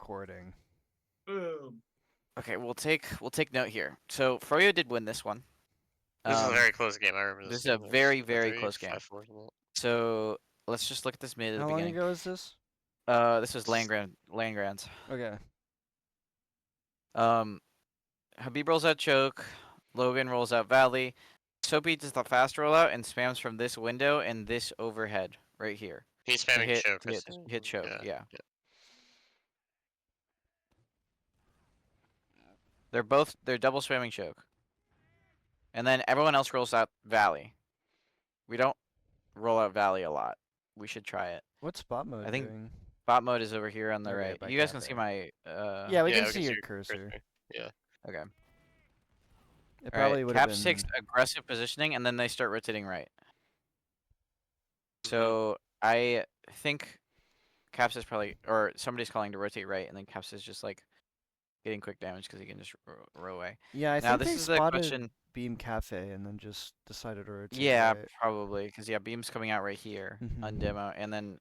recording. Boom. Okay, we'll take note here. So Froyo did win this one. This is a very close game. I remember This this is a game. very, It was very 5-3, close game. 5-4, something like So let's just look at this mid at How the long beginning. ago is this? This was Landgrants. Okay. Habib rolls out choke. Logan rolls out Valley. Soapy does the fast rollout and spams from this window and this overhead right here. that. He's To spamming hit, choke. to hit, hit choke, yeah. They're double spamming choke. And then everyone else rolls out Valley. We don't roll out Valley a lot. We should try it. What's bot mode I think doing? Bot mode is over here on the Okay, right. by You guys can cafe. see my Yeah, we Yeah, can we see your cursor. Yeah. Okay. It All probably right. would have Caps been. takes aggressive positioning and then they start rotating right. So I think Caps is probably, or somebody's calling to rotate right, and then Caps is just like getting quick damage because he can just row away. Yeah, I Now think this they is the spotted question. Beam Cafe and then just decided to rotate. Yeah, right. probably because yeah, Beam's coming out right here on Mhm. demo, and then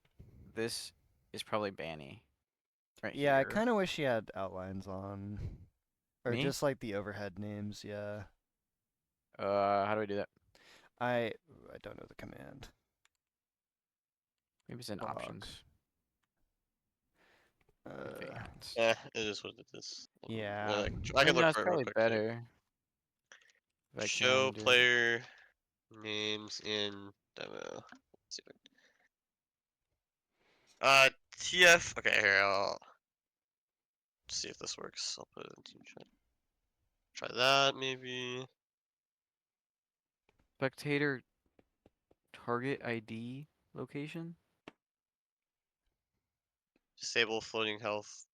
this is probably Banny. Right Yeah, I here. kind of wish he had outlines on, or Me? just like the overhead names. Yeah, How do we do that? I don't know the command. Maybe it's in Fuck. options. Advanced. Yeah, it is what it is. Yeah. I can No, look it's for it real probably quick. better. If I Show can do it. player names in demo. Let's see TF. Okay, here I'll see if this works. I'll put it in team chat. Try that maybe. Spectator target ID location. Disable floating health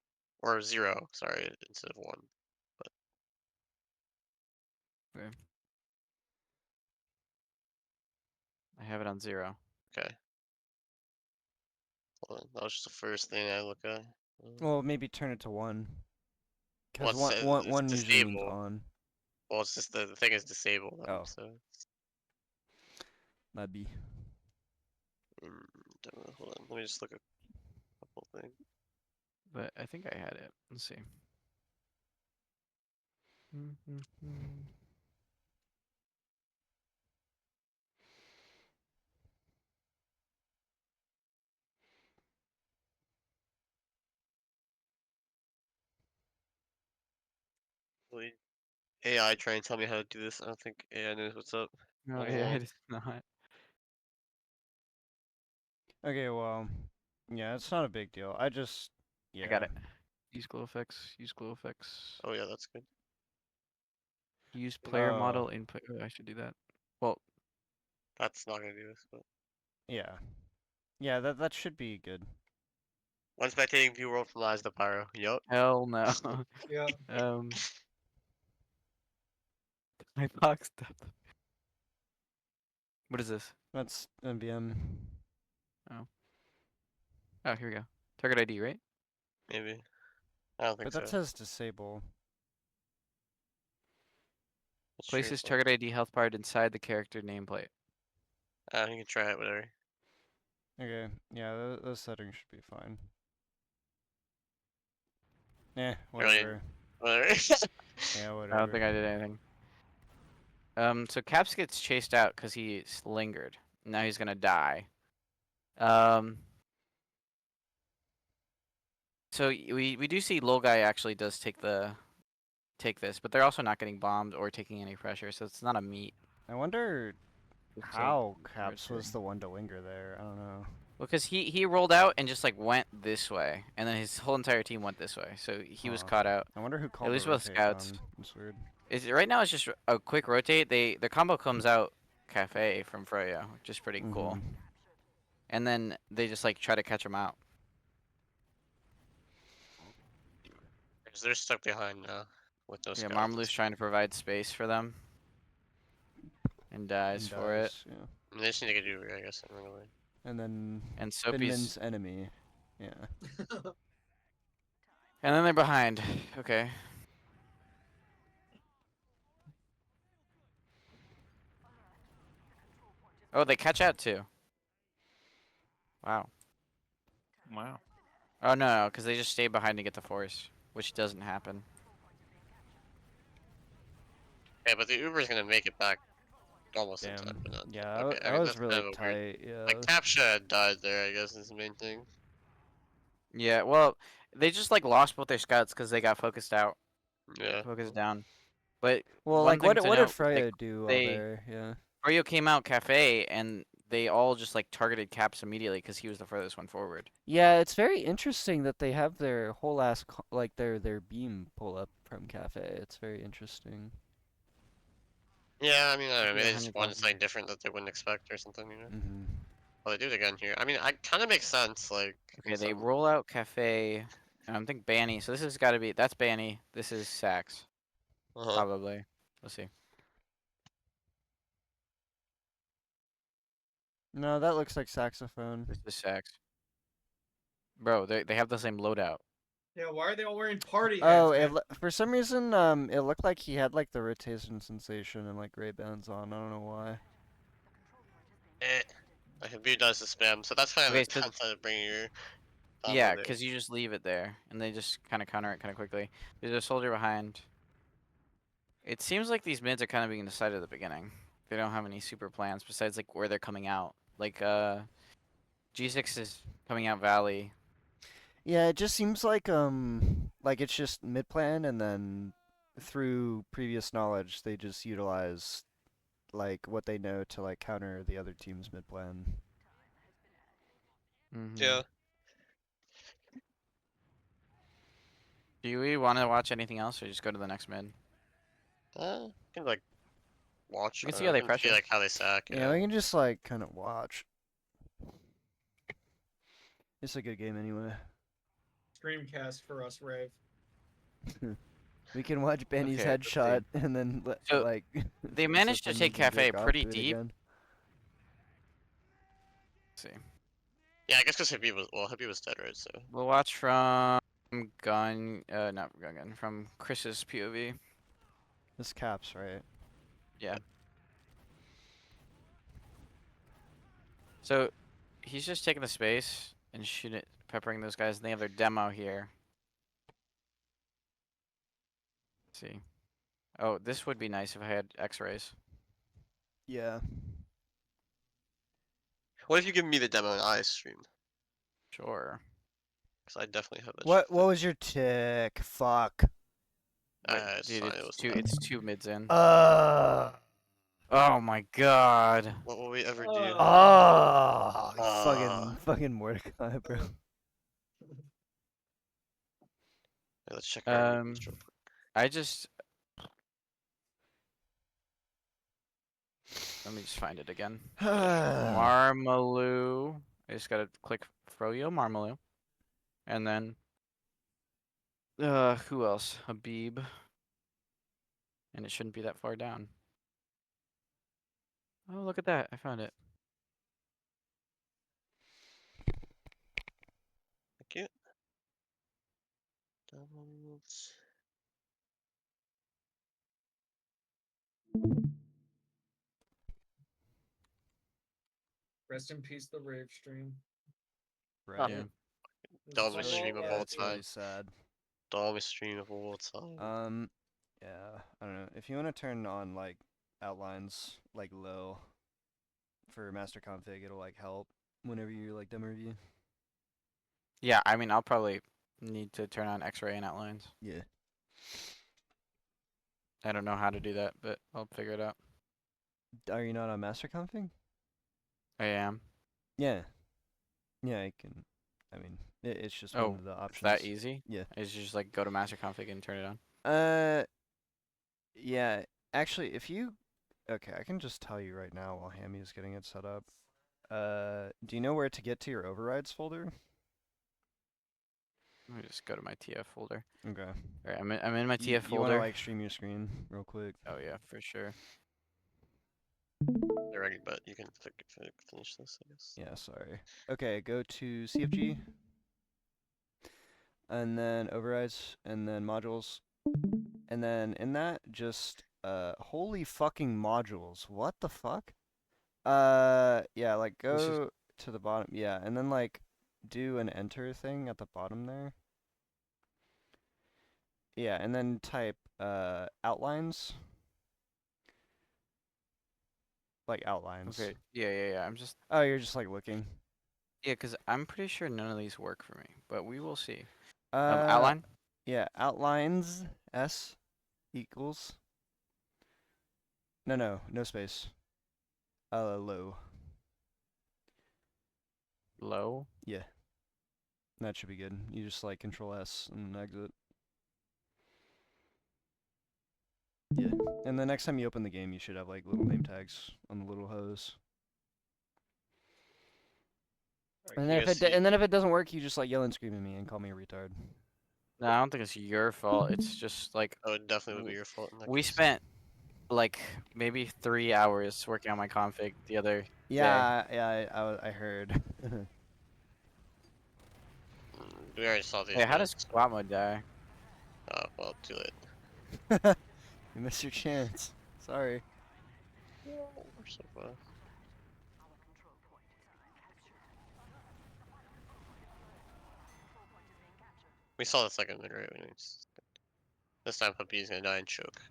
or 0. Sorry, instead of 1. Okay. I have it on 0. Okay. Hold on. That was just the first thing I look at. Well, maybe turn it to 1. Well, Because it's, one it's usually means disabled. on. Well, it's just the thing is disabled. Oh. So. That'd be. Hold on. Let me just look at a couple things. But I think I had it. Let's see. Really? AI try and tell me how to do this. I don't think AI knows what's up. No, Hold yeah, on. it is not. Okay, well, yeah, it's not a big deal. I just. Yeah. I got it. Use glow effects. Use glow effects. Oh yeah, that's good. Use player model input. Oh, I should do that. Well, That's not gonna do this, but Yeah. Yeah, that should be good. one spectating view world from Lies the Pyro. Yup. hell no. Yeah. My box depth. What is this? That's NBM. Oh, here we go. Target ID, right? Maybe. I don't think But so. that says disable. Let's Places translate. target ID health bar inside the character nameplate. You can try it, whatever. Okay, yeah, those settings should be fine. Eh, whatever. Whatever. Yeah, whatever. I don't think I did anything. So Caps gets chased out because he lingered. Now he's gonna die. So we do see Lol Guy actually does take this, but they're also not getting bombed or taking any pressure, so it's not a meet. I wonder It's how a Caps was rotating. the one to linger there. I don't know. Well, because he rolled out and just like went this way, and then his whole entire team went this way, so he was caught out. I wonder who called least the with rotate scouts. on. It's weird. Right now it's just a quick rotate. The combo comes out Cafe from Froyo, which is pretty cool. Mhm. And then they just like try to catch him out. Because they're stuck behind now with no Yeah, scouts. Marmalu's trying to provide space for them. And dies for it. Yeah. I mean, they just need to get over, I guess, and run away. And then And Soapy's. Finman's enemy. Yeah. And then they're behind. Okay. Oh, they catch out too. Wow. Wow. Oh no, because they just stay behind to get the force, which doesn't happen. Okay, but the Uber's gonna make it back almost in Damn. time, but not. Yeah, Okay, I that mean was that's kind really of a weird. tight. Yeah. Like Captcha died there, I guess is the main thing. Yeah, well, they just like lost both their scouts because they got focused out, Yeah. focused down. But Well, one like, thing what to what did note, like Freya do while they there? Yeah. Mario came out cafe and they all just like targeted Caps immediately because he was the furthest one forward. Yeah, it's very interesting that they have their whole ass like their beam pull up from cafe. It's very interesting. Yeah, I mean, I don't know, Yeah, maybe they just wanted 100,000. something different that they wouldn't expect or something, you know? Mhm. Well, they do it again here. I mean, I kind of makes sense, like, in Okay, they some. roll out cafe. And I think Banny. So this has got to be that's Banny. This is Sax, Uh-huh. probably. Let's see. No, that looks like saxophone. This is Sax. Bro, they have the same loadout. Yeah, why are they all wearing party Oh, hats, man? for some reason, it looked like he had like the rotation sensation and like Ray Bans on. I don't know why. Like, if B does the spam, so that's kind of Okay, the so downside of bringing your yeah, there. because you just leave it there and they just kind of counter it kind of quickly. There's a soldier behind. It seems like these mids are kind of being decided at the beginning. They don't have any super plans besides like where they're coming out. Like G6 is coming out Valley. Yeah, it just seems like it's just mid plan, and then through previous knowledge, they just utilize like what they know to like counter the other team's mid plan. Yeah. Do we want to watch anything else or just go to the next mid? You can, like, watch. You can I see don't how know, they I can see, pressure. like, how they sack. Yeah, we can just like kind of watch. It's a good game anyway. Screamcast for us, Rave. We can watch Benny's Okay, let's see. headshot and then So, like. They so managed to someone take can Cafe jerk off pretty to it deep. again. Let's see. Yeah, I guess because Hippie was dead, right? So. We'll watch from not Gun, from Chris's POV. This Caps, right? Yeah. So, he's just taking the space and shooting, peppering those guys, and they have their demo here. Let's see. Oh, this would be nice if I had X-rays. Yeah. What if you give me the demo and I stream? Sure. Because I definitely have that. What was your tick? Fuck. Wait, It's dude, fine, it was it's two mids in. Oh Oh my god. What will we ever do? Fucking Mordecai, bro. Yeah, let's check our Um, real quick. Let me just find it again. Yeah, Marmaloo. I just gotta click Froyo Marmaloo. And then who else? Habib. And it shouldn't be that far down. Oh, look at that. I found it. Thank you. Demos. Rest in peace, the Rave stream. right. Yeah. Dumbest So stream of bad, all That's really time. sad. Dumbest stream of all time. Yeah, I don't know. If you want to turn on like outlines like low for master config, it'll like help whenever you like demo review. Yeah, I mean, I'll probably need to turn on X-ray and outlines. Yeah. I don't know how to do that, but I'll figure it out. Are you not on master config? I am. Yeah. Yeah, I can. I mean, it's just Oh, one of the It's options. that easy? Yeah. Is just like go to master config and turn it on? Yeah. Actually, if you, okay, I can just tell you right now while Hammy is getting it set up. Do you know where to get to your overrides folder? Let me just go to my TF folder. Okay. Alright, I'm in my TF You folder. wanna like stream your screen real quick? Oh yeah, for sure. They're ready, but you can finish this, I guess. Yeah, sorry. Okay, go to CFG. And then overrides, and then modules. And then in that, just, holy fucking modules. What the fuck? Yeah, like This is- go to the bottom. Yeah, and then like do an enter thing at the bottom there. Yeah, and then type outlines. Like outlines. Okay. Yeah. I'm just Oh, you're just like looking. yeah, cause I'm pretty sure none of these work for me, but we will see. Uh, Outline. Yeah, outlines S equals. No space. Low. Low. Yeah, that should be good. You just like Control S and exit. Yeah, and the next time you open the game, you should have like little name tags on the little hose. Alright, And then you guys see- and then if it doesn't work, you just like yell and scream at me and call me a retard. No, I don't think it's your fault. It's just like Oh, it definitely would be w- your fault. In that we case. spent like maybe 3 hours working on my config the other day. I heard. We already saw these. Hey, how does builds. squat mode die? Oh, well, too late. You missed your chance. Sorry. We're so far. We saw the second mid, right? This time Puppy's gonna die and choke.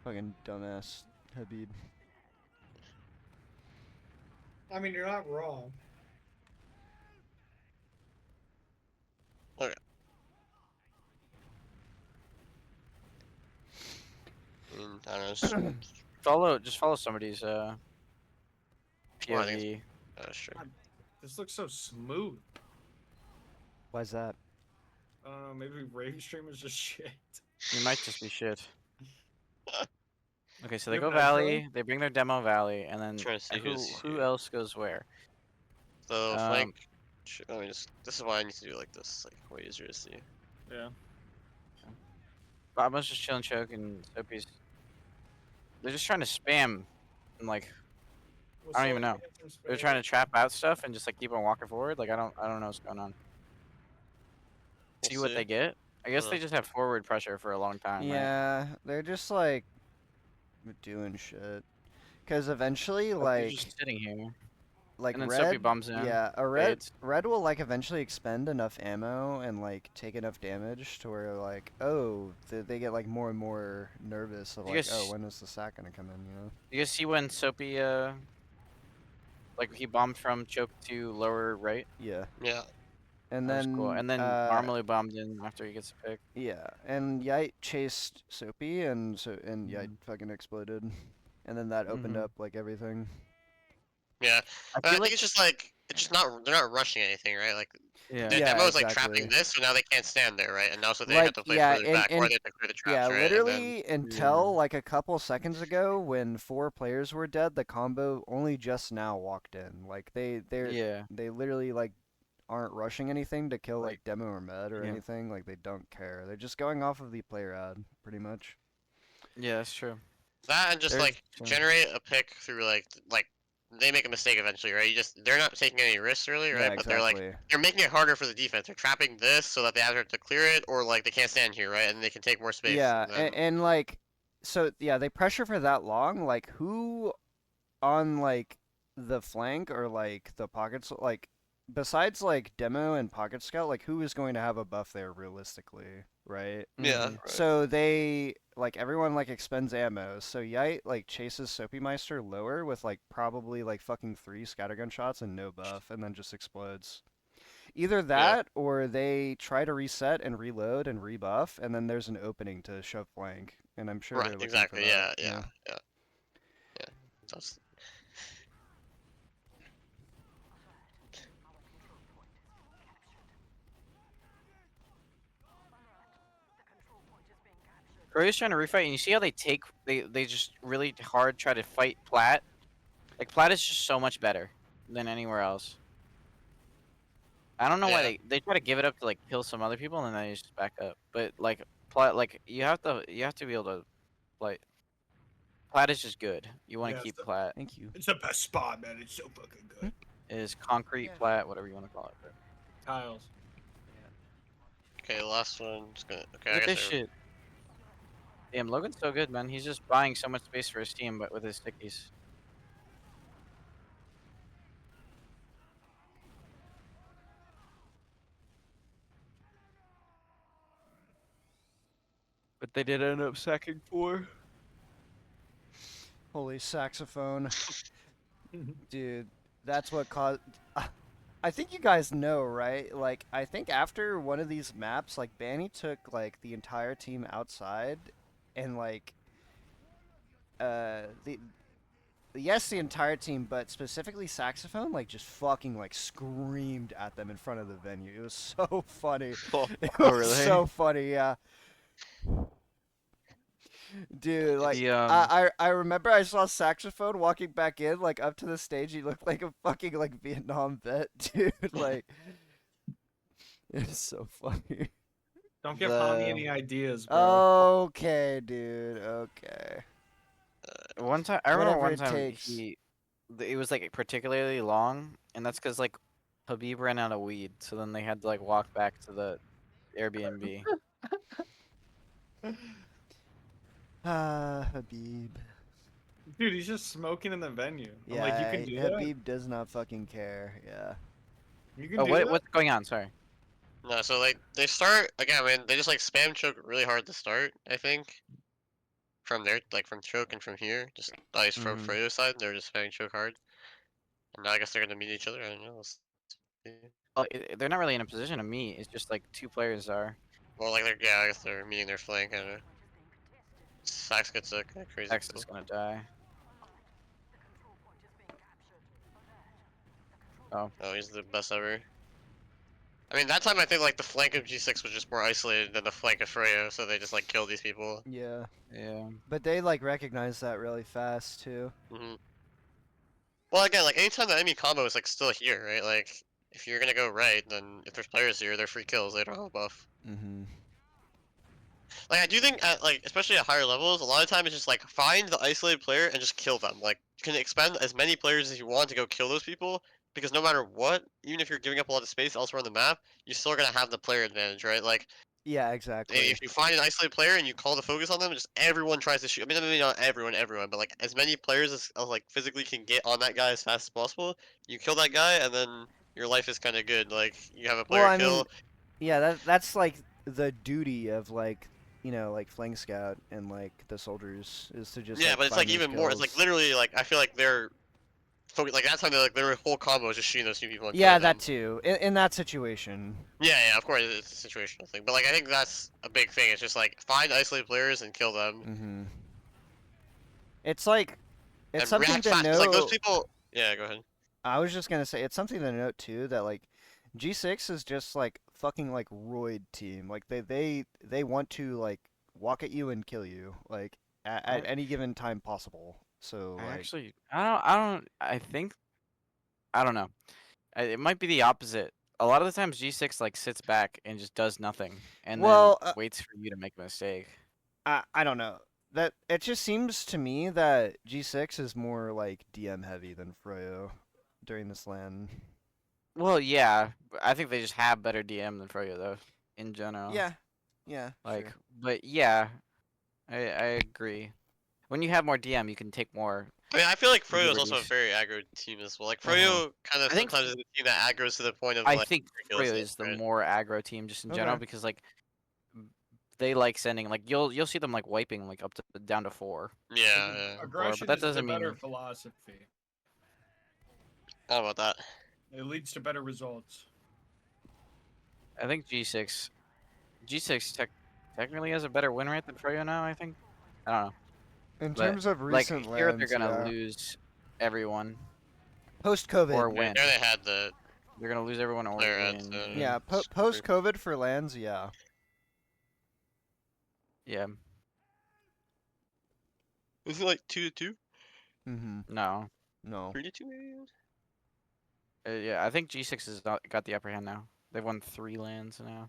Fucking dumbass Habib. I mean, you're not wrong. I don't know. Just follow somebody's Well, I think POV. That's true. This looks so smooth. Why's that? Maybe Rave Stream is just shit. It might just be shit. Okay, so they You go have Metro? Valley, they bring their demo Valley, and then Trying to see who's who here. else goes where? So Um, flank. Let me just. This is why I need to do like this, like way easier to see. Yeah. Bobo's just chilling, choke, and Soapy's. They're just trying to spam, and like I don't even know. They're trying to trap out stuff and just like keep on walking forward. Like I don't know what's going on. We'll See what they get. I guess they Uh. just have forward pressure for a long time. Right? Yeah, they're just like doing shit. Cause eventually, They're like, just sitting here. like and then Soapy red, bums in, yeah, a red, fades. red will like eventually expend enough ammo and like take enough damage to where like, oh, they get like more and more nervous of You like, guys- oh, when is the sack gonna come in? You know? You guys see when Soapy like he bombed from choke to lower right? Yeah. Yeah. And That was then, cool. And then normally bombed in after he gets a pick. yeah, and Yite chased Soapy, and Yite fucking exploded, and then that opened Mhm. up like everything. Yeah. I But I feel think like it's just like it's just not. They're not rushing anything, right? Like yeah. the Yeah, demo is like exactly. trapping this, so now they can't stand there, right? And now so they Like, have to play yeah, further back, or and- they have to clear the Yeah, traps, right? literally until like a couple seconds ago, when 4 players were dead, the combo only just now walked in. Like they Yeah. literally like aren't rushing anything to kill like demo or med or yeah. anything. Like they don't care. They're just going off of the player ad, pretty much. Yeah, that's true. That and just There's- like yeah. generate a pick through like they make a mistake eventually, right? They're not taking any risks really, right? Yeah, But exactly. they're making it harder for the defense. They're trapping this so that they either have to clear it or like they can't stand here, right? And they can take more space. Yeah, and then- and like, so yeah, they pressure for that long. Like, who on like the flank or like the pockets, like besides like demo and pocket scout, like who is going to have a buff there realistically, right? yeah. Mhm. Right. So they like everyone like expends ammo. So Yite like chases Soapy Meister lower with like probably like fucking 3 scattergun shots and no buff, and then just explodes. Either that or they try to reset and reload and rebuff, and then there's an opening to shove flank. And I'm sure they're Right. looking Exactly. for Yeah. that. Yeah. Yeah. Yeah. That's Korea's trying to refight, and you see how they just really hard try to fight Plat. Like Plat is just so much better than anywhere else. I don't know why Yeah. they try to give it up to like kill some other people and then they just back up. But like Plat, like you have to be able to like Plat is just good. You want to Yeah, keep so- Plat. Thank you. It's the best spot, man. It's so fucking good. It is concrete Plat, whatever you want to call it. But Tiles. okay. Last one. Just gonna. Okay. I look at guess this I- shit. Damn, Logan's so good, man. He's just buying so much space for his team, but with his stickies. They did end up sacking 4. Holy saxophone. Dude, that's what caused. I think you guys know, right? Like, I think after one of these maps, like, Banny took, like, the entire team outside, and, like, the. Yes, the entire team, but specifically Saxophone, like, just fucking, like, screamed at them in front of the venue. It was so funny. It Oh, was really? so funny, yeah. Dude, like, The I remember I saw Saxophone walking back in, like, up to the stage. He looked like a fucking, like, Vietnam vet, dude. Like, it's so funny. Don't give The- Pommy any ideas, bro. Okay, dude. Okay. one time I remember Whatever one it time takes. it was like particularly long, and that's because like Habib ran out of weed, so then they had to like walk back to the Airbnb. Habib. Dude, he's just smoking in the venue. I'm Yeah, like, you can do that? Habib does not fucking care. Yeah. You can Oh, do that? what's going on? Sorry. No, so like they start again. I mean, they just like spam choke really hard to start. I think from there, like from choke and from here, just at least from Mhm. Freyo's side, they're just spamming choke hard. And now I guess they're gonna meet each other. I don't know. See. Well, they're not really in a position to meet. It's just like 2 players are. Well, like they're yeah, I guess they're meeting their flank. I don't know. Sax gets a kind of crazy X kill. is gonna die. Oh, he's the best ever. I mean, that time I think like the flank of G6 was just more isolated than the flank of Freyo, so they just like killed these people. Yeah. Yeah. But they, like, recognize that really fast, too. Well, again, like anytime the enemy combo is like still here, right? Like if you're gonna go right, then if there's players here, they're free kills. They don't have a buff. Mm-hmm. Like I do think at like especially at higher levels, a lot of time it's just like find the isolated player and just kill them. Like you can expend as many players as you want to go kill those people because no matter what, even if you're giving up a lot of space elsewhere on the map, you're still gonna have the player advantage, right? Like Yeah, exactly. if you find an isolated player and you call the focus on them, just everyone tries to shoot. I mean, maybe not everyone, but like as many players as like physically can get on that guy as fast as possible. You kill that guy, and then your life is kind of good. Like you have a player Well, I kill. mean, yeah, that's like the duty of, like, you know, like, flank scout and, like, the soldiers is to just, Yeah, like, but it's find like even those more. It's like kills. literally like I feel like they're like that time. Like their whole combo is just shooting those two people and Yeah, killing that them. too. In that situation. Yeah, yeah, of course it's a situational thing, but like I think that's a big thing. It's just like find isolated players and kill them Mm-hmm. It's like, it's and something react to fast. 'Cause, like those note. people. Yeah, go ahead. I was just gonna say it's something to note too that, like, G6 is just like fucking, like, roid team. Like, they want to, like, walk at you and kill you, like, at I- any given time possible. So, like, I think I don't know. It might be the opposite. A lot of the times G6 like sits back and just does nothing and Well, then waits for you to make a mistake. I don't know. That it just seems to me that G6 is more like DM heavy than Froyo during this LAN. Well, yeah, but I think they just have better DM than Froyo though, in general. Yeah. Yeah. Like, sure. but yeah, I agree. When you have more DM, you can take more. I mean, I feel like Froyo is also a liberties. very aggro team as well. Like Uh-huh. Froyo kind of I think- sometimes is a team that aggroes to the point of I like think kills Froyo it, is the right? more aggro team just in general Okay. because like they like sending like you'll see them like wiping like up to down to 4. Yeah, yeah. Aggression that is the doesn't better mean- philosophy. How about that? It leads to better results. I think G6 technically has a better win rate than Froyo now. I think. I don't know. In But, terms of Like recent here, LANs, they're gonna lose everyone post COVID. or Right, win. there they had the They're gonna lose everyone or They're at, win. Yeah, post COVID for LANs, yeah. Yeah. was it like 2-2, Mm-hmm. No. No. 3-2 maybe? Yeah, I think G6 has got the upper hand now. They've won 3 lands now.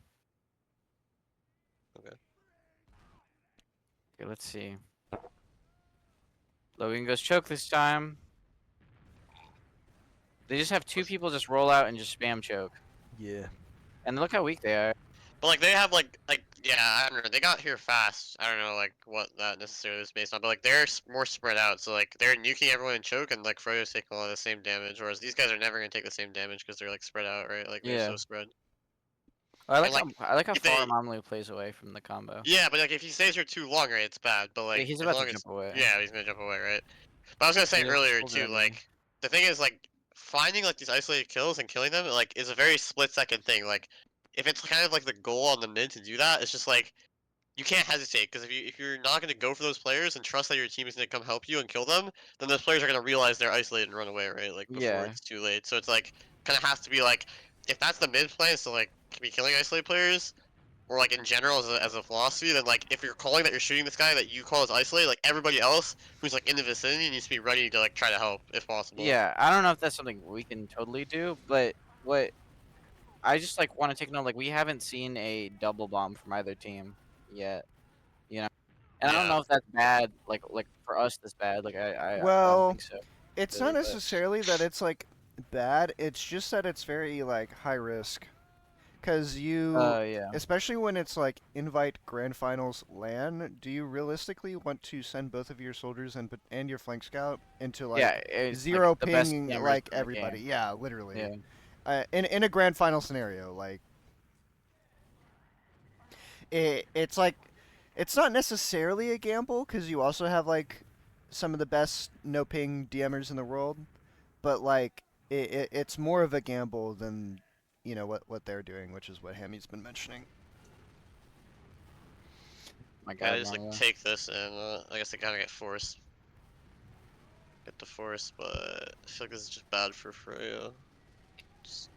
Okay. Okay, let's see. Logan goes choke this time. They just have 2 people just roll out and just spam choke. Yeah. And look how weak they are. But like they have like yeah, I don't know. They got here fast. I don't know like what that necessarily is based on, but like they're more spread out. So like they're nuking everyone in choke, and like Froyo's taking a lot of the same damage. Whereas these guys are never gonna take the same damage because they're like spread out, right? Like they're Yeah. so spread. I like like, I like how if far they- Mamlu plays away from the combo. Yeah, but like if he stays here too long, right, it's bad. But Yeah, like he's as about long to as jump away. yeah, he's gonna jump away, right? But I was gonna say He has earlier soldier too, on me. like the thing is like finding like these isolated kills and killing them like is a very split second thing. Like if it's kind of like the goal on the mid to do that, it's just like you can't hesitate because if you're not gonna go for those players and trust that your team is gonna come help you and kill them, then those players are gonna realize they're isolated and run away, right? Like before Yeah. it's too late. So it's like kind of has to be like if that's the mid plan, so like be killing isolated players or like in general as a philosophy, then like if you're calling that you're shooting this guy that you call as isolated, like everybody else who's like in the vicinity needs to be ready to like try to help if possible. Yeah, I don't know if that's something we can totally do, but what I just like want to take note, like we haven't seen a double bomb from either team yet, you know. And I don't Yeah. know if that's bad, like for us that's bad. Like I Well, don't think so. It's really, not but- necessarily that it's like bad. It's just that it's very like high risk, because Yeah. especially when it's like invite grand finals LAN. Do you realistically want to send both of your soldiers and your flank scout into like Yeah, it's, zero like, the best ping gamers like in the everybody? game. Yeah, literally. Yeah. In a grand final scenario, like it's like it's not necessarily a gamble because you also have like some of the best no ping DMers in the world, but like it's more of a gamble than what they're doing, which is what Hammy's been mentioning. My Yeah, God, I just like Mario. take this and I guess they kind of get forced. Get the force, but I feel like this is just bad for Freya.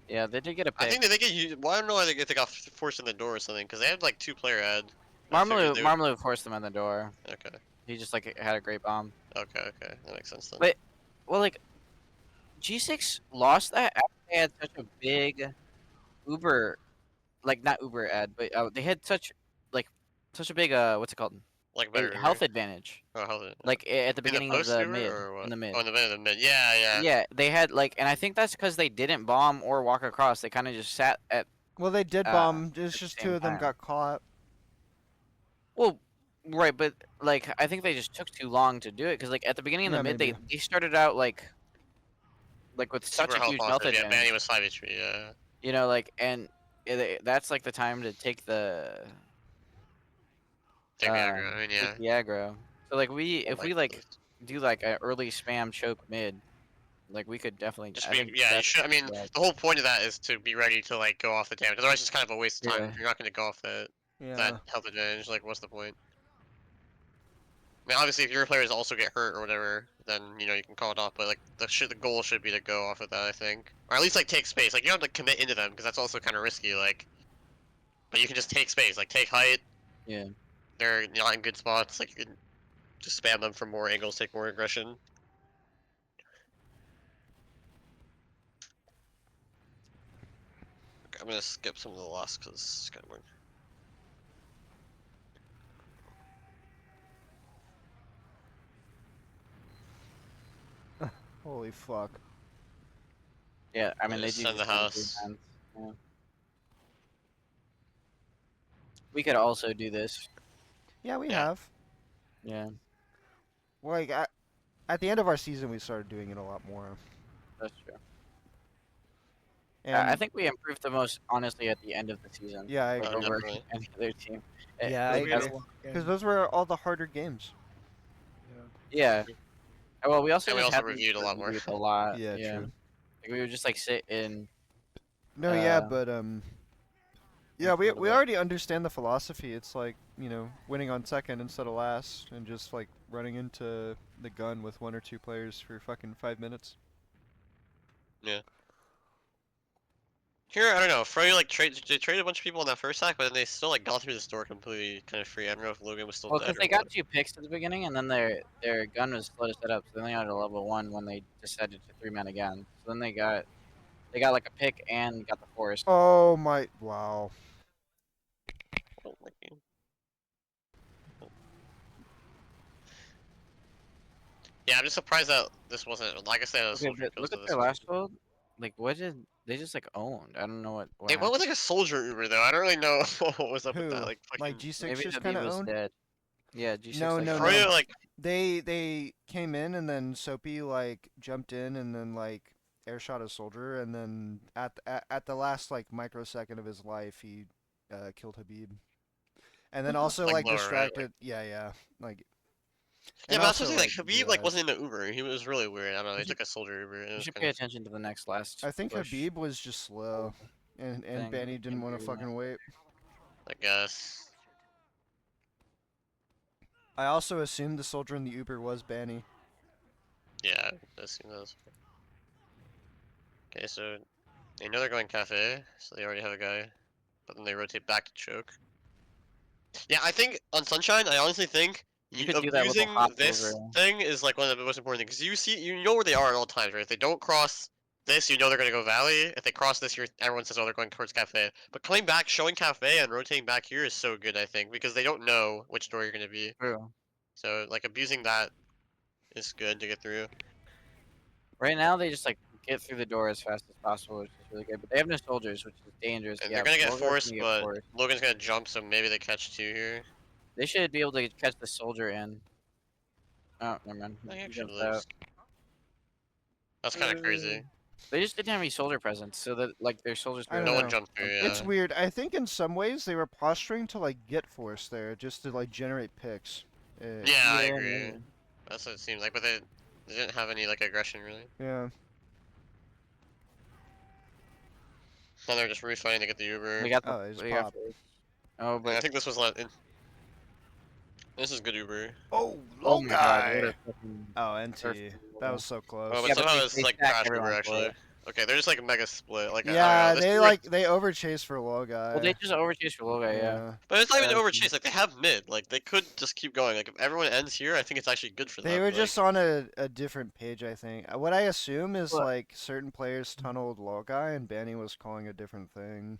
Yeah, they did get a I pick. think that they get used. Well, I don't know why they got forced in the door or something because they had like 2-player ad. I figured they would- Marmalu forced them in the door. Okay, He just like had a great bomb. okay, that makes sense then. But- Well, like G6 lost that after they had such a big Uber, like not Uber ad, but they had such a big what's it called? Like A better health advantage. Oh, how's it? Like at the In the beginning of post the Uber mid, or what? in the mid. Oh, in the mid. Yeah, yeah. Yeah, they had like, and I think that's because they didn't bomb or walk across. They kind of just sat at. Well, they did Uh, bomb. It's the just same two of them time. got caught. Well, right, but like I think they just took too long to do it because like at the beginning of Yeah, the mid, maybe. they started out like with such Super a huge health bonkers. Yeah, advantage. Manny was 5 HP. Yeah. You know, like and that's like the time to take the Take the aggro. I mean, take yeah. the aggro. So like if we like this. do like an early spam choke mid, like we could definitely. Just I be, think yeah, you that's- should. I mean, yeah. the whole point of that is to be ready to like go off the damage. Otherwise, it's kind of a waste of time. Yeah. If you're not going to go off that Yeah. health advantage, like, what's the point? I mean, obviously, if your players also get hurt or whatever, then you can call it off. But like, the goal should be to go off of that, I think, or at least like take space. Like, you don't have to commit into them because that's also kind of risky. Like, but you can just take space, like take height. Yeah. They're not in good spots. Like, you can just spam them from more angles, take more aggression. I'm gonna skip some of the loss because it's kind of boring. Holy fuck. Yeah, I mean they Just do send the just have house. 3 times, yeah. We could also do this. Yeah, we Yeah. have. Yeah, Like at the end of our season, we started doing it a lot more. that's true. And I think we improved the most honestly at the end of the season. yeah, I like, agree. over definitely. any other team. Yeah, like, I We had a agree. lot of Because games. those were all the harder games. Yeah. Well, we also And we just also hadn't reviewed a lot more. reviewed a lot. Yeah, yeah. true. Like, we would just like sit in. No, yeah, Uh, but yeah, we little bit. already understand the philosophy. It's like winning on second instead of last, and just like running into the gun with 1 or 2 players for fucking 5 minutes. Here, I don't know. Froyo like they traded a bunch of people in that first hack, but then they still like got through the store completely kind of free. I don't know if Logan was still Well, dead because or they got what. 2 picks at the beginning, and then their gun was slow to set up, so then they got a level 1 when they decided to 3-man again. So then they got like a pick and got the forest. Oh my! Wow. I don't like you. Yeah, I'm just surprised that this wasn't. Like I said, it was Okay, but look at their last build. Like, what did they just like owned? I don't know what. They went with like a soldier Uber though. I don't really know what was up with Who? that. Like Like fucking G6 Maybe just the kind of was owned. dead. Yeah, G6. No, like, no, owned. no. Froyo like They came in and then Soapy like jumped in and then air shot a soldier and then at the last like microsecond of his life he killed Habib. And then Mhm. also Like like lower, right, like- distracted. Yeah, like. Yeah, and but that's also, what I'm saying. Like Habib like realized- wasn't in the Uber. He was really weird. I don't know. He You should- took a soldier Uber. It You was should kind pay of. attention to the next last. I think push. Habib was just slow, and thing, Benny didn't want to maybe. fucking wait. I guess. I also assumed the soldier in the Uber was Benny. Yeah, that seems that. Okay, so they know they're going cafe, so they already have a guy, but then they rotate back to choke. Yeah, I think on Sunshine, I honestly think You could do that little abusing hop this over. thing is like one of the most important things. Because you know where they are at all times, right? If they don't cross this, you know they're gonna go Valley. If they cross this, everyone says, oh, they're going towards Cafe. But coming back, showing Cafe, and rotating back here is so good, I think, because they don't know which door you're gonna be. True. So like abusing that is good to get through. Right now, they just like get through the door as fast as possible, which is really good. But they have no soldiers, which is dangerous. And Yeah, they're gonna get Volgar's forced, gonna get but forced. Logan's gonna jump, so maybe they catch two here. They should be able to catch the soldier in. Oh, never mind. I He actually jumped out. lose. That's kind of crazy. They just didn't have any soldier presence, so that like their soldiers. I were No don't able one know. jumped through. Yeah. It's weird. I think in some ways they were posturing to like get force there, just to like generate picks. Yeah, I Yeah, agree. maybe. That's what it seemed like, but they didn't have any like aggression really. Yeah. Now they're just refighting to get the Uber. We got the. Oh, they just we got popped. forced. Oh, And I but think this was this is good Uber. Oh, oh my god, what a fucking Oh, NT. perfect That move. was so close. Oh, but Yeah, but somehow they- it's they like stack crash Uber everyone for actually. it. Okay, they're just like mega split. Like I don't Yeah, know, this they Uber- like they overchased for low guy. Well, they just overchased for Loga, yeah. But it's not even Yeah. over chase. Like they have mid. Like they could just keep going. Like if everyone ends here, I think it's actually good for them. They were like- just on a different page, I think. What I assume is What? like certain players tunneled low guy, and Benny was calling a different thing.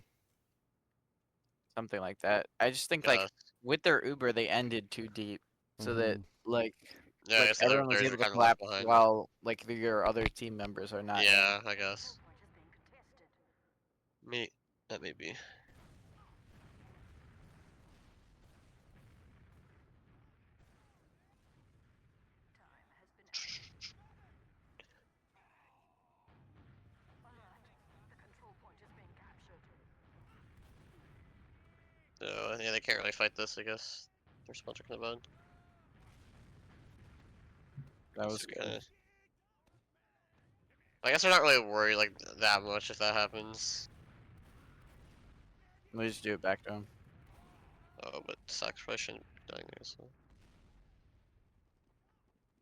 Something like that. I just think like Yeah. with their Uber, they ended too deep, so that Mhm. like, Yeah, I like guess the other everyone was players able were to kind of left collapse behind. while like your other team members are not. in. Yeah, I guess. That may be. So yeah, they can't really fight this. I guess they're sponsoring the bud. That was So good. kinda- I guess they're not really worried like that much if that happens. We just do it back to him. Oh, but sacrifice shouldn't be dying there. So.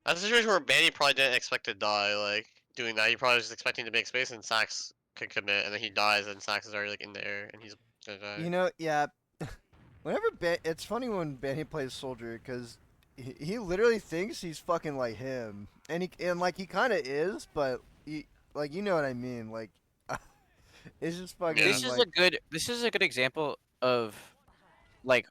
That's a situation where Banny probably didn't expect to die. Like doing that, he probably was expecting to make space, and Sax could commit, and then he dies, and Sax is already like in the air, and he's gonna die. You know, yeah. Whenever it's funny when Benny plays soldier because he literally thinks he's fucking like him, and like he kind of is, but he like you know what I mean. Like it's just fucking. Yeah. This is like, a good. This is a good example of, like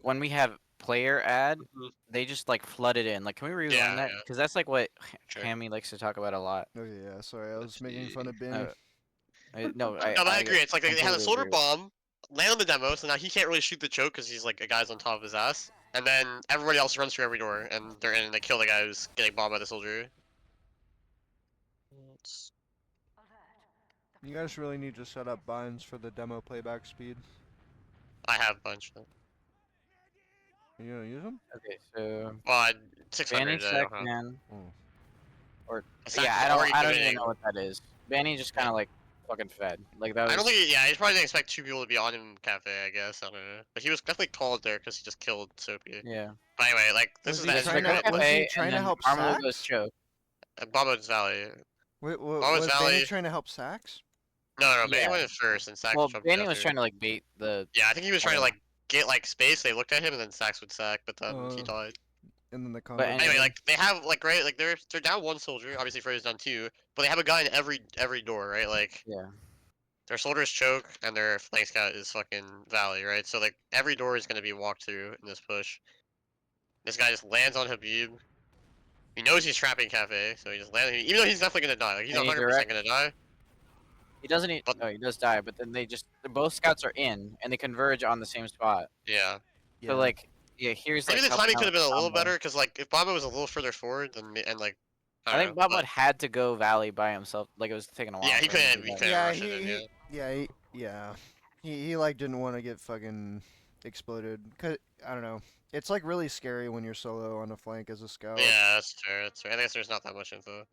when we have player ad, Mhm. they just like flood it in. Like, can we rewind Yeah, that? yeah. Because that's like what Sure. Hammy likes to talk about a lot. Oh yeah, sorry, I was Let's making fun see. of Benny. No, No, but I agree. It's like they had a completely soldier agree. bomb, land on the demo, so now he can't really shoot the choke because he's like a guy's on top of his ass. And then everybody else runs through every door, and they're in, and they kill the guy who's getting bombed by the soldier. It's- You guys really need to set up binds for the demo playback speed. I have a bunch. But, Are you gonna use them? Okay, so well, Banny 600. I don't have. second, or Sax yeah, is I don't already even committing. know what that is. Banny just kind of like fucking fed. Like that was. I don't think. Yeah, he probably didn't expect two people to be on him in cafe. I guess I don't know, but he was definitely called there because he just killed Soapy. Yeah. But anyway, like Was this is he the It's trying like to- a was he cafe, trying and to then help Armalo Sax? goes choke. Bobo's Valley. Wait, Bombers was Valley- Benny trying to help Sax? No, Benny Yeah. went in first, and Sax Well, jumped Banny after. was trying to like bait the. Yeah, I think he was trying to Oh. like get like space. They looked at him, and then Sax would sack, but then he Oh. died. And then the combo. anyway, Anyway, like they have like right, like they're down one soldier. Obviously, Freddy's down two, but they have a guy in every door, right? Like Yeah. their soldiers choke, and their flank scout is fucking Valley, right? So like every door is gonna be walked through in this push. This guy just lands on Habib. He knows he's trapping Cafe, so he just lands. Even though he's definitely gonna die, like he's And he 100% gonna die. He doesn't. Need, But- no, he does die, but then they just both scouts are in and they converge on the same spot. Yeah. Yeah. So like, yeah, here's Maybe like the timing helping could have out been a little Bombo. better, because like if Bombo was a little further forward, then and like I don't think know, Bob but- had to go Valley by himself. Like it was taking a while. Yeah, he for him to couldn't. do He that. couldn't Yeah, rush it in. Yeah. yeah, He like didn't want to get fucking exploded. Cause I don't know. It's like really scary when you're solo on a flank as a scout. Yeah, that's fair. That's fair. I guess there's not that much info.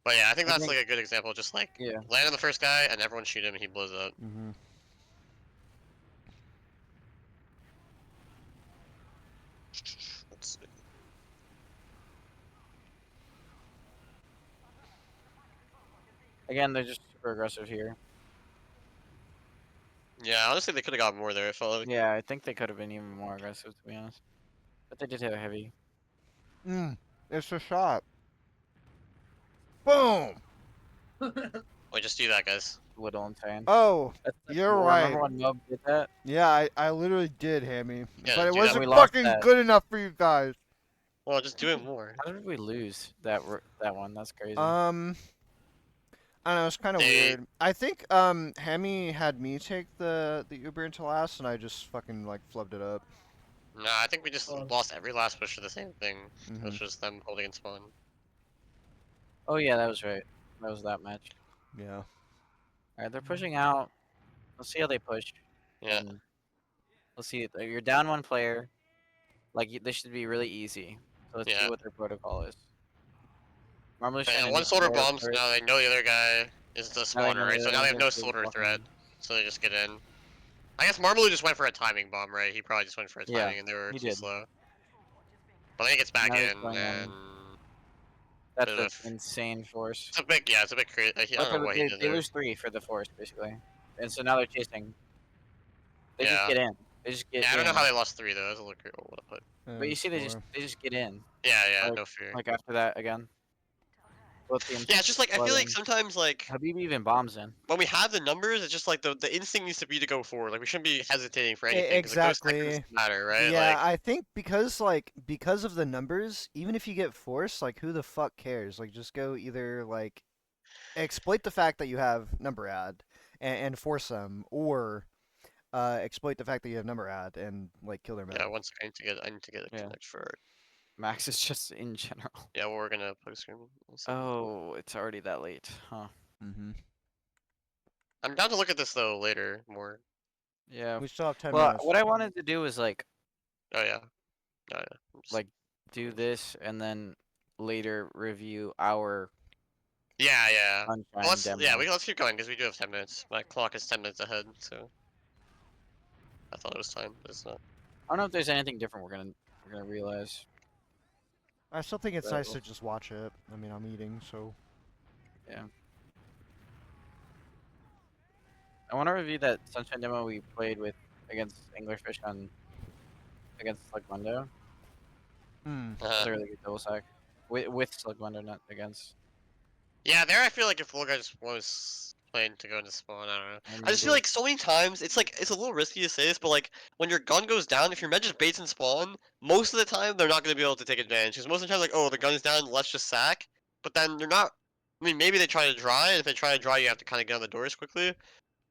But yeah, I think I that's think- like a good example. Just like Yeah. land on the first guy and everyone shoot him and he blows up. Mm-hmm. Let's see. Again, they're just super aggressive here. Yeah, honestly, they could have got more there. It felt like. Yeah, I think they could have been even more aggressive, to be honest. But they did hit a heavy. It's a shot. Boom. Wait, just do that, guys. Little insane. Oh, That's you're cool. right. Remember when Mob did that? yeah, I literally did, Hammy. Yeah, but it do that. wasn't We lost fucking that. good enough for you guys. Well, just do it more. How did we lose that one? That's crazy. I don't know, it's kind of They- weird. I think Hammy had me take the Uber into last, and I just fucking like flubbed it up. Nah, I think we just lost every last push to the same thing. It Mhm. was just them holding in spawn. Oh yeah, that was right. That was that match. Yeah. All right, they're pushing out. Let's see how they push. Yeah. And let's see. You're down one player. Like this should be really easy. So let's Yeah. see what their protocol is. Marmalade And trying one to do soldier more bombs, first. now they know the other guy is the Now they spawner, know right? the So other now they guy have no is soldier walking threat. in. So they just get in. I guess Marmalou just went for a timing bomb, right? He probably just went for a Yeah, timing and they were he too did. slow. But then he gets back Now he's in going in. and That's bit an of- insane force. it's a big, yeah, it's a bit crazy. I Okay, don't know but what he they, did they there. lose 3 for the force basically, and so now they're chasing. They Yeah. just get in. They just get. Yeah, I don't know in. how they lost 3 though. That's a little crazy. But you see, they just get in. Yeah, yeah, Like- no fear. Like after that again. Both teams. Yeah, it's just like I feel flood like in. sometimes like Habib even bombs in. when we have the numbers, it's just like the instinct needs to be to go forward. Like we shouldn't be hesitating for anything. 'Cause, like, those seconds exactly. matter, right? Yeah, Like, I think because of the numbers, even if you get forced, like who the fuck cares? Like just go either like exploit the fact that you have number ad and force them, or exploit the fact that you have number ad and like kill their yeah. mid. Once I need to get a Yeah. connect for. Max is just in general. Yeah, well, we're gonna post screen. Oh, it's already that late, huh? Mm-hmm. I'm down to look at this though later more. Yeah. We still have 10 Well, minutes. what I wanted to do was like Oh yeah. Oh yeah. Just- Like- do this and then later review our Yeah, yeah. Sunshine Well, demo. let's keep going because we do have 10 minutes. My clock is 10 minutes ahead, so. I thought it was time, but it's not. I don't know if there's anything different we're gonna realize. I still think it's Right, nice well- to just watch it. I mean, I'm eating, so. I want to review that Sunshine demo we played with against Anglerfish on against Slugmundo. Hmm. It's a really good double sack with Slugmundo, not against. Yeah, there I feel like if Volga just was playing to go into spawn, I don't know. And I just feel like so many times it's like it's a little risky to say this, but like when your gun goes down, if your med just baits and spawn, most of the time they're not gonna be able to take advantage. Because most of the time, like, oh, the gun's down, let's just sack. But then they're not. I mean, maybe they try to dry, and if they try to dry, you have to kind of get on the doors quickly.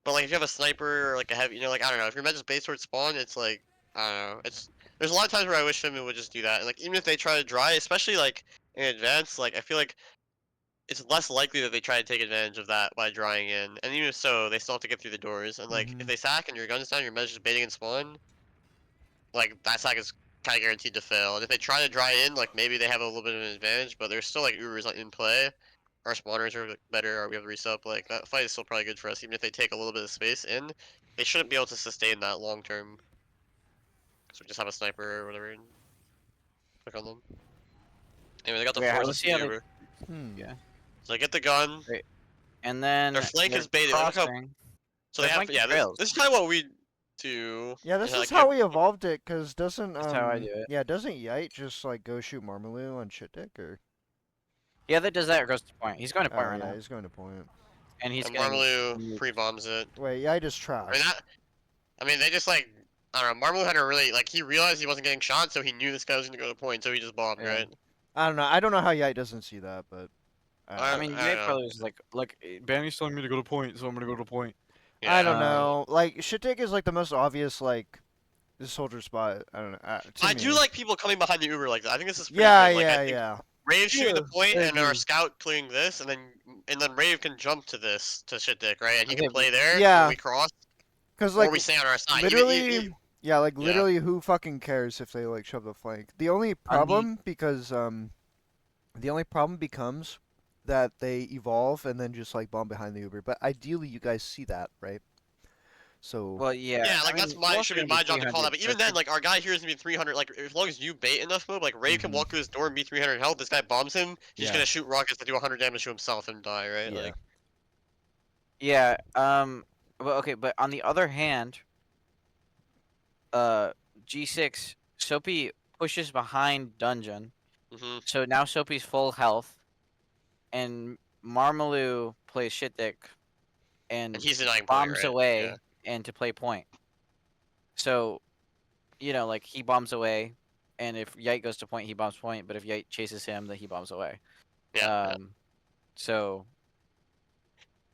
But like if you have a sniper or like a heavy, like I don't know, if your med just baits towards spawn, it's like I don't know. There's a lot of times where I wish Finman would just do that. And like even if they try to dry, especially like in advance, like I feel like it's less likely that they try to take advantage of that by drying in. And even if so, they still have to get through the doors. And like Mhm. if they sack and your gun's down, your med's just baiting and spawn, like that sack is kind of guaranteed to fail. And if they try to dry in, like maybe they have a little bit of an advantage, but there's still like Ubers in play. Our spawners are like, better, or we have the resup. Like that fight is still probably good for us, even if they take a little bit of space in. They shouldn't be able to sustain that long term. So we just have a sniper or whatever and click on them. Anyway, they got the Yeah, force let's of see how they- Uber. Yeah. So they get the gun. And then Their flank they're is baited. Look how- crossing. So Their they have, flank yeah. trails. This is kind of what we do. Yeah, this and, is like, how we evolved it, cause doesn't That's how I do it. Yeah, doesn't Yite just like go shoot Marmalou on shit dick or? Yeah, that does that or goes to point. He's going to point Oh right yeah, now, he's going to point. and he's And getting. Marmalou nuked. pre-bombs it. Wait, Yite is trash. I mean that. I mean they just like. I don't know. Marmalou had a really like he realized he wasn't getting shot, so he knew this guy was gonna go to point, so he just bombed, Yeah. right? I don't know. I don't know how Yite doesn't see that, but. I mean, I Yate don't probably was like, Banny's telling me to go to point, so I'm gonna go to point. Yeah. I don't Uh, know. Like Shittik is like the most obvious like soldier spot. I don't know. To I me. do like people coming behind the Uber like that. I think this is pretty Yeah, good. Like, I yeah, think yeah. Rave shooting the Yeah, point I and our agree. scout clearing this, and then Rave can jump to this to shit dick, right? And he can Okay, play there. yeah. And we cross. Because or like we stay on our side. literally, yeah, like yeah. literally, who fucking cares if they like shove the flank? The only problem the only problem becomes that they evolve and then just like bomb behind the Uber. But ideally, you guys see that, right? So Well, yeah. Yeah, I like mean, that's you're my also should be gonna be my job to call that. 300, But so even it's then, like our guy here is gonna be 300. Like as long as you bait enough mode, like Ray can Mhm. walk through his door and be 300 health. This guy bombs him. He's Yeah. gonna shoot rockets that do 100 damage to himself and die, right? yeah, Like yeah. But okay, but on the other hand, uh, G6 Soapy pushes behind Dungeon, hmm so now Soapy's full health, and Marmaloo plays shit dick and and he's denying point, bombs right? Yeah. away and to play point. So, like he bombs away, and if Yite goes to point, he bombs point. But if Yite chases him, then he bombs away. Yeah. Yeah. So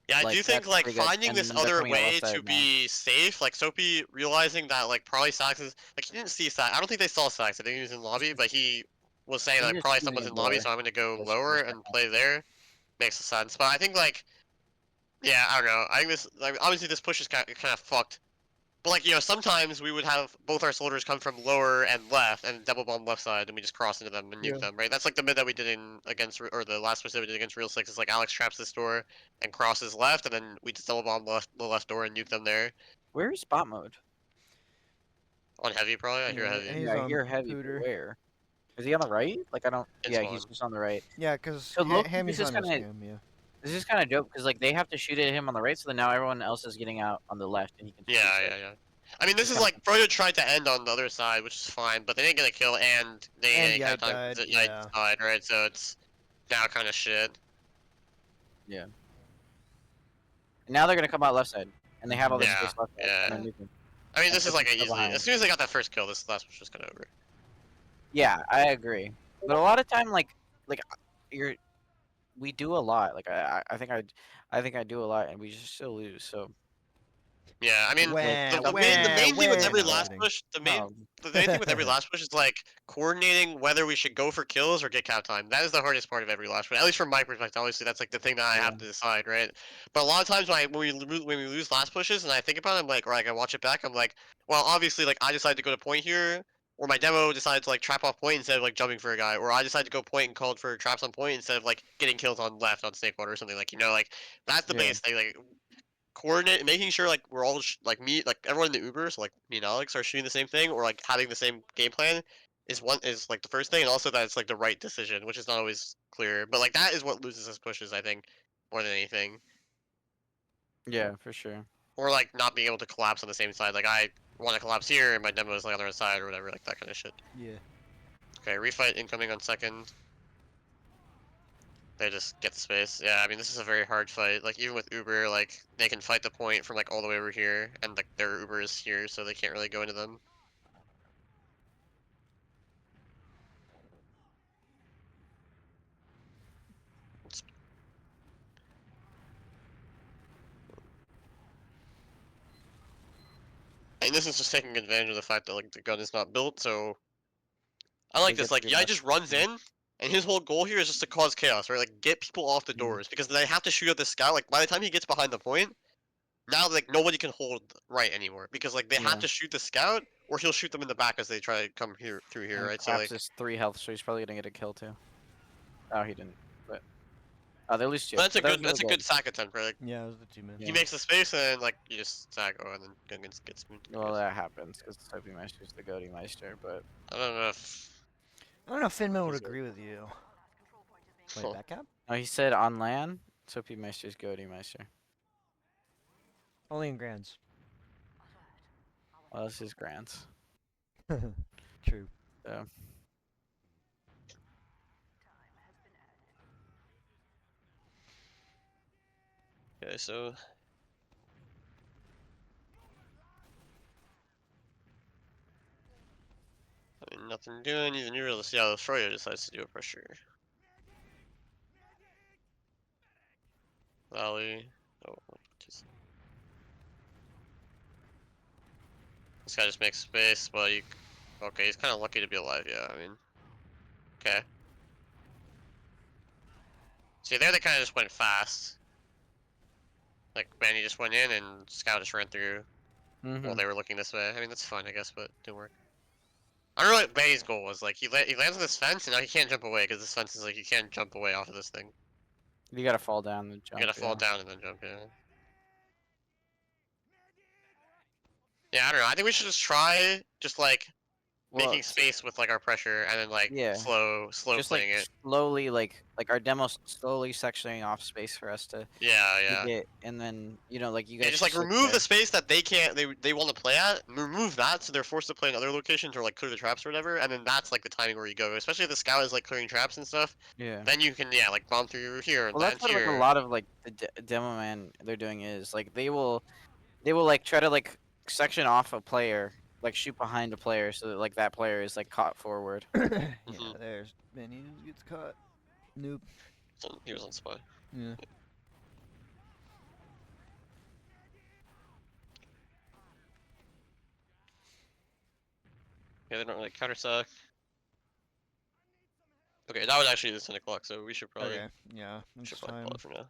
Yeah, I like do think that's like pretty good, finding this and they're other coming out left way to side now. be safe, like Soapy realizing that like probably Sax is like he didn't see Sax. I don't think they saw Sax. I think he was in lobby, but he was saying He's like just probably shooting someone's at in lobby, lower. so I'm gonna go That's lower first and round. play there. Makes sense. But I think like yeah, I don't know. I think this like obviously this push is kind of fucked. But like sometimes we would have both our soldiers come from lower and left and double bomb left side, and we just cross into them and nuke them, right? That's like the mid that we did in against or the last push that we did against Real Six. Is like Alex traps this door and crosses left, and then we just double bomb the left door and nuke them there Where is spot mode? on heavy. Probably I hear yeah. heavy. Yeah, I He's hear heavy, but Pooter. where? Is he on the right? Like I don't. In Yeah, he's spawn. just on the right. Yeah, because So look, Hammy's on his cam. Yeah. this is kind of dope because like they have to shoot at him on the right, so then now everyone else is getting out on the left, and he can. Yeah, shoot, so yeah. I mean, this it's is kinda like Froyo tried to end on the other side, which is fine, but they didn't get a kill, and they And didn't Yite have time died, to yeah. died, right? So it's now kind of shit. Yeah. And now they're gonna come out left side, and they have all this Yeah, space left side. yeah. And then we can- I mean, And this is Soapy's like a still easily. behind. As soon as they got that first kill, this last was just kind of over. Yeah, I agree. But a lot of time, like you're, we do a lot. Like I think I do a lot, and we just still lose. So Yeah, I mean, Wah, the main thing with wah. every No, last kidding. push, the no, main thing with every last push is like coordinating whether we should go for kills or get cap time. That is the hardest part of every last push, at least from my perspective. Obviously, that's like the thing that I have to decide, right? But a lot of times when we lose last pushes, and I think about it, I'm like, or like I watch it back, I'm like, well, obviously, like I decided to go to point here, or my demo decided to like trap off point instead of like jumping for a guy, or I decided to go point and called for traps on point instead of like getting kills on left on Snakewater or something, like like that's the Yeah. biggest thing, like coordinate, making sure like we're all like me, like everyone in the Uber, so like me and Alex are shooting the same thing or like having the same game plan is like the first thing, and also that it's like the right decision, which is not always clear. But like that is what loses us pushes, I think, more than anything, yeah, for sure. or like not being able to collapse on the same side. Like I want to collapse here, and my demo is like on the other side or whatever, like that kind of shit. Yeah. Okay, refight incoming on second. They just get the space. Yeah, I mean this is a very hard fight. Like even with Uber, like they can fight the point from like all the way over here, and like their Uber is here, so they can't really go into them. And this is just taking advantage of the fact that like the gun is not built, so I like They this. get Like three Yai left. just runs in, and his whole goal here is just to cause chaos, right? Like get people off the doors because they have to shoot at the scout. Like by the time he gets behind the point, now like nobody can hold right anymore because like they Yeah. have to shoot the scout or he'll shoot them in the back as they try to come here through here, And right? So Claps like is 3 health, so he's probably gonna get a kill too. Oh, he didn't. But they lose 2. that's a But that was good that's a really good sack attempt, right? Like, Yeah, it was the 2 minutes. he makes the space and then like you just sack and then Gungans gets moved. Well, that happens because Soapy Meister's the Goaty Meister, but I don't know if I don't know if Finman would He's a- agree with you. Wait, Huh. back up? no, he said on land, Soapy Meister's Goaty Meister. Only in grands. Well, that's his grants. True. So. Okay, so I mean, nothing doing, even you really see how Froyo decides to do a pressure. Valley. Oh, just... This guy just makes space, but you. Okay, he's kind of lucky to be alive, yeah, I mean. Okay. See, there they kind of just went fast. Like, Manny just went in and Scout just ran through. Mm-hmm. Well, they were looking this way. I mean, that's fine, I guess, but it didn't work. I don't know what Benny's goal was. Like, he lands on this fence, and now he can't jump away, because this fence is like, you can't jump away off of this thing. You gotta fall down and jump. You gotta fall yeah. down and then jump, yeah. Yeah, I don't know. I think we should just try, just like, Well, making space with like our pressure, and then like yeah. slow just playing like it. slowly, like our demo slowly sectioning off space for us to Yeah. get, and then like you Yeah, guys just like sit remove there. the space that they can't, they want to play at. Remove that, so they're forced to play in other locations or like clear the traps or whatever. And then that's like the timing where you go. Especially if the scout is like clearing traps and stuff. Yeah. Then you can like bomb through here and Well, land that's what like a here. lot of like the demo man they're doing is like they will like try to like section off a player, like shoot behind a player so that like that player is like caught forward. Yeah, Mhm. there's Benny who gets caught. Nope. So he was on spy. Yeah. Yeah, they don't really counter suck. Okay, that was actually the 10 o'clock, so we should probably Okay. Yeah. That's pull fine. it for now.